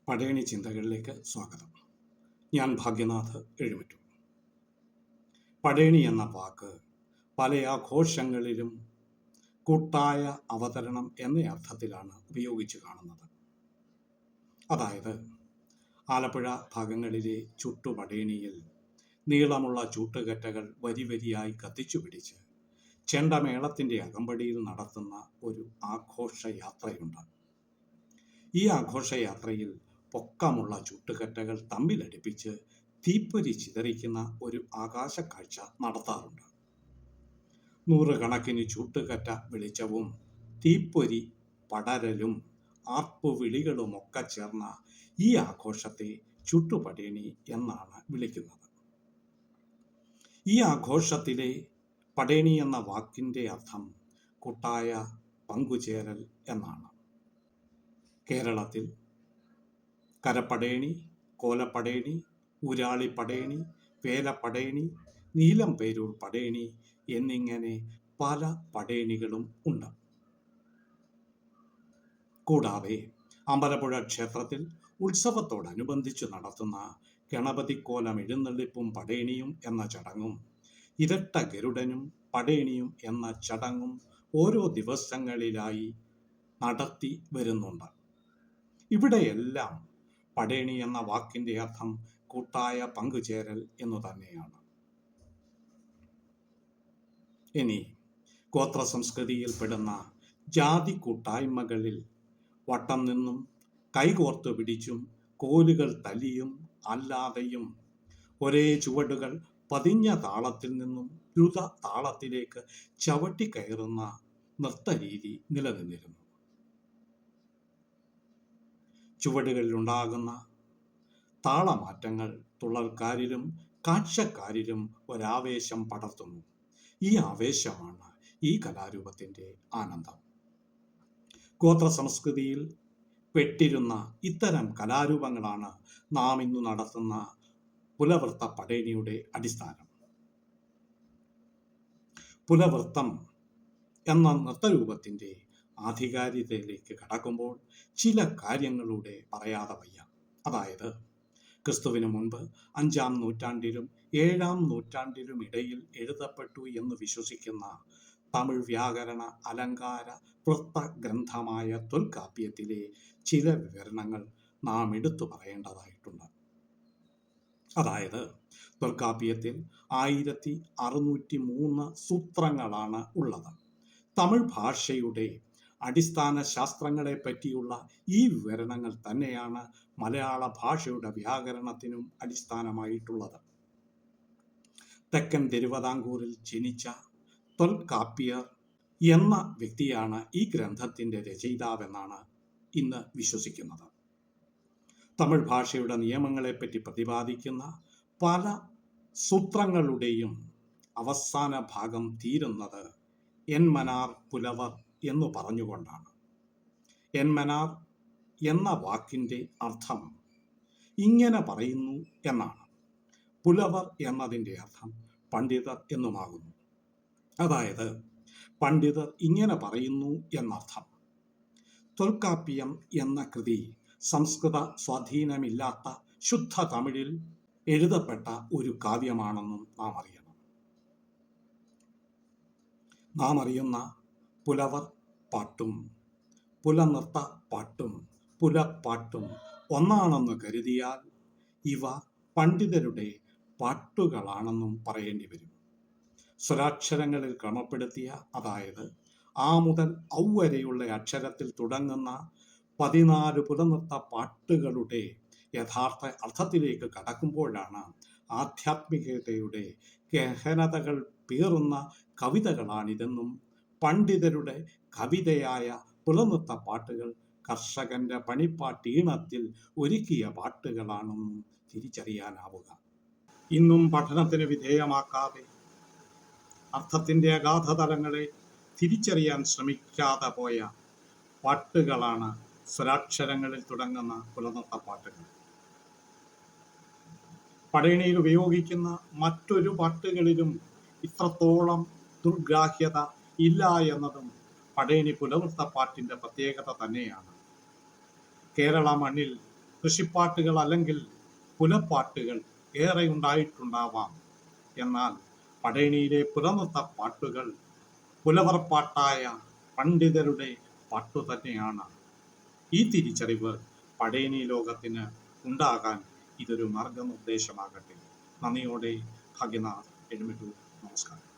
പടയണി ചിന്തകളിലേക്ക് സ്വാഗതം. ഞാൻ ഭാഗ്യനാഥ് എഴുമറ്റൂർ. പടയണി എന്ന വാക്ക് പല ആഘോഷങ്ങളിലും കൂട്ടായ അവതരണം എന്ന അർത്ഥത്തിലാണ് ഉപയോഗിച്ച് കാണുന്നത്. അതായത് ആലപ്പുഴ ഭാഗങ്ങളിലെ ചുട്ടുപടയണിയിൽ നീളമുള്ള ചൂട്ടുകറ്റകൾ വരി വരിയായി കത്തിച്ചു പിടിച്ച് ചെണ്ടമേളത്തിൻ്റെ അകമ്പടിയിൽ നടത്തുന്ന ഒരു ആഘോഷയാത്രയുണ്ട്. ഈ ആഘോഷയാത്രയിൽ പൊക്കമുള്ള ചുട്ടുകറ്റകൾ തമ്മിലടിപ്പിച്ച് തീപ്പൊരി ചിതറിക്കുന്ന ഒരു ആകാശക്കാഴ്ച നടത്താറുണ്ട്. നൂറുകണക്കിന് ചുട്ടുകറ്റ വെളിച്ചവും തീപ്പൊരി പടരലും ആർപ്പുവിളികളുമൊക്കെ ചേർന്ന ഈ ആഘോഷത്തെ ചുട്ടുപടയണി എന്നാണ് വിളിക്കുന്നത്. ഈ ആഘോഷത്തിലെ പടയണി എന്ന വാക്കിൻ്റെ അർത്ഥം കൂട്ടായ പങ്കുചേരൽ എന്നാണ്. കേരളത്തിൽ കരപ്പടയണി, കോലപ്പടയണി, ഊരാളിപ്പടയണി, വേലപ്പടയണി, നീലംപേരൂർ പടയണി എന്നിങ്ങനെ പല പടയണികളും ഉണ്ട്. കൂടാതെ അമ്പലപ്പുഴ ക്ഷേത്രത്തിൽ ഉത്സവത്തോടനുബന്ധിച്ച് നടത്തുന്ന ഗണപതിക്കോലം എഴുന്നള്ളിപ്പും പടയണിയും എന്ന ചടങ്ങും ഇരട്ട ഗരുഡനും പടയണിയും എന്ന ചടങ്ങും ഓരോ ദിവസങ്ങളിലായി നടത്തി വരുന്നുണ്ട്. ഇവിടെയെല്ലാം പടയണി എന്ന വാക്കിൻ്റെ അർത്ഥം കൂട്ടായ പങ്കുചേരൽ എന്നു തന്നെയാണ്. ഇനി ഗോത്ര സംസ്കൃതിയിൽപ്പെടുന്ന ജാതി കൂട്ടായ്മകളിൽ വട്ടം നിന്നും കൈകോർത്തു പിടിച്ചും കോലുകൾ തല്ലിയും അല്ലാതെയും ഒരേ ചുവടുകൾ പതിഞ്ഞ താളത്തിൽ നിന്നും ദ്രുത താളത്തിലേക്ക് ചവിട്ടിക്കയറുന്ന നൃത്തരീതി നിലനിന്നിരുന്നു. ചുവടുകളിലുണ്ടാകുന്ന താളമാറ്റങ്ങൾ തുള്ളൽക്കാരിലും കാഴ്ചക്കാരിലും ഒരാവേശം പടർത്തുന്നു. ഈ ആവേശമാണ് ഈ കലാരൂപത്തിൻ്റെ ആനന്ദം. ഗോത്ര സംസ്കൃതിയിൽ പെട്ടിരുന്ന ഇത്തരം കലാരൂപങ്ങളാണ് നാം ഇന്ന് നടത്തുന്ന പുലവൃത്ത പടയണിയുടെ അടിസ്ഥാനം. പുലവൃത്തം എന്ന നൃത്തരൂപത്തിൻ്റെ ആധികാരികതയിലേക്ക് കടക്കുമ്പോൾ ചില കാര്യങ്ങളുടെ പറയാതെ വയ്യ. അതായത് ക്രിസ്തുവിന് മുൻപ് 5-ാം നൂറ്റാണ്ടിലും 7-ാം നൂറ്റാണ്ടിലും ഇടയിൽ എഴുതപ്പെട്ടു എന്ന് വിശ്വസിക്കുന്ന തമിഴ് വ്യാകരണ അലങ്കാര വൃത്ത ഗ്രന്ഥമായ തൊൽക്കാപ്യത്തിലെ ചില വിവരണങ്ങൾ നാം എടുത്തു പറയേണ്ടതായിട്ടുണ്ട്. അതായത് തൊൽക്കാപ്യത്തിൽ 1603 സൂത്രങ്ങളാണ് ഉള്ളത്. തമിഴ് ഭാഷയുടെ അടിസ്ഥാന ശാസ്ത്രങ്ങളെ പറ്റിയുള്ള ഈ വിവരണങ്ങൾ തന്നെയാണ് മലയാള ഭാഷയുടെ വ്യാകരണത്തിനും അടിസ്ഥാനമായിട്ടുള്ളത്. തെക്കൻ തിരുവിതാംകൂറിൽ ജനിച്ച തൊൽക്കാപ്യർ എന്ന വ്യക്തിയാണ് ഈ ഗ്രന്ഥത്തിൻ്റെ രചയിതാവെന്നാണ് ഇന്ന് വിശ്വസിക്കുന്നത്. തമിഴ് ഭാഷയുടെ നിയമങ്ങളെപ്പറ്റി പ്രതിപാദിക്കുന്ന പല സൂത്രങ്ങളുടെയും അവസാന ഭാഗം തീരുന്നത് എന്മനാർ പുലവർ എന്നു പറഞ്ഞുകൊണ്ടാണ്. എന്മനാർ എന്ന വാക്കിൻ്റെ അർത്ഥം ഇങ്ങനെ പറയുന്നു എന്നാണ്. പുലവർ എന്നതിൻ്റെ അർത്ഥം പണ്ഡിതർ എന്നുമാകുന്നു. അതായത് പണ്ഡിതർ ഇങ്ങനെ പറയുന്നു എന്നർത്ഥം. തൊൽക്കാപ്യം എന്ന കൃതി സംസ്കൃത സ്വാധീനമില്ലാത്ത ശുദ്ധ തമിഴിൽ എഴുതപ്പെട്ട ഒരു കാവ്യമാണെന്നും നാം അറിയണം. നാം അറിയുന്ന പുലവർ പാട്ടും പുലനൃത്ത പാട്ടും പുലപ്പാട്ടും ഒന്നാണെന്ന് കരുതിയാൽ ഇവ പണ്ഡിതരുടെ പാട്ടുകളാണെന്നും പറയേണ്ടി വരും. സ്വരാക്ഷരങ്ങളിൽ ക്രമപ്പെടുത്തിയ, അതായത് ആ മുതൽ ഔ വരെയുള്ള അക്ഷരത്തിൽ തുടങ്ങുന്ന 14 പുലനൃത്ത പാട്ടുകളുടെ യഥാർത്ഥ അർത്ഥത്തിലേക്ക് കടക്കുമ്പോഴാണ് ആധ്യാത്മികതയുടെ ഗഹനതകൾ പേറുന്ന കവിതകളാണിതെന്നും പണ്ഡിതരുടെ കവിതയായ പുലനൃത്ത പാട്ടുകൾ കർഷകന്റെ പണിപ്പാട്ടീണത്തിൽ ഒരുക്കിയ പാട്ടുകളാണെന്നും തിരിച്ചറിയാനാവുക. ഇന്നും പഠനത്തിന് വിധേയമാക്കാതെ അർത്ഥത്തിൻ്റെ അഗാധതലങ്ങളെ തിരിച്ചറിയാൻ ശ്രമിക്കാതെ പോയ പാട്ടുകളാണ് സ്വരാക്ഷരങ്ങളിൽ തുടങ്ങുന്ന പുലനൃത്ത പാട്ടുകൾ. പടയണിയിൽ ഉപയോഗിക്കുന്ന മറ്റൊരു പാട്ടുകളിലും ഇത്രത്തോളം ദുർഗ്രാഹ്യത ഇല്ല എന്നതും പടയണി പുലവൃത്ത പാട്ടിൻ്റെ പ്രത്യേകത തന്നെയാണ്. കേരള മണ്ണിൽ കൃഷിപ്പാട്ടുകൾ അല്ലെങ്കിൽ പുലപ്പാട്ടുകൾ ഏറെ ഉണ്ടായിട്ടുണ്ടാവാം. എന്നാൽ പടയണിയിലെ പുലനൃത്ത പാട്ടുകൾ പുലവർ പാട്ടായ പണ്ഡിതരുടെ പാട്ടു തന്നെയാണ്. ഈ തിരിച്ചറിവ് പടയണി ലോകത്തിന് ഉണ്ടാകാൻ ഇതൊരു മാർഗനിർദ്ദേശമാകട്ടെ. നന്ദിയോടെ ഭാഗ്യനാഥ് എഴുമിട്ടു. നമസ്കാരം.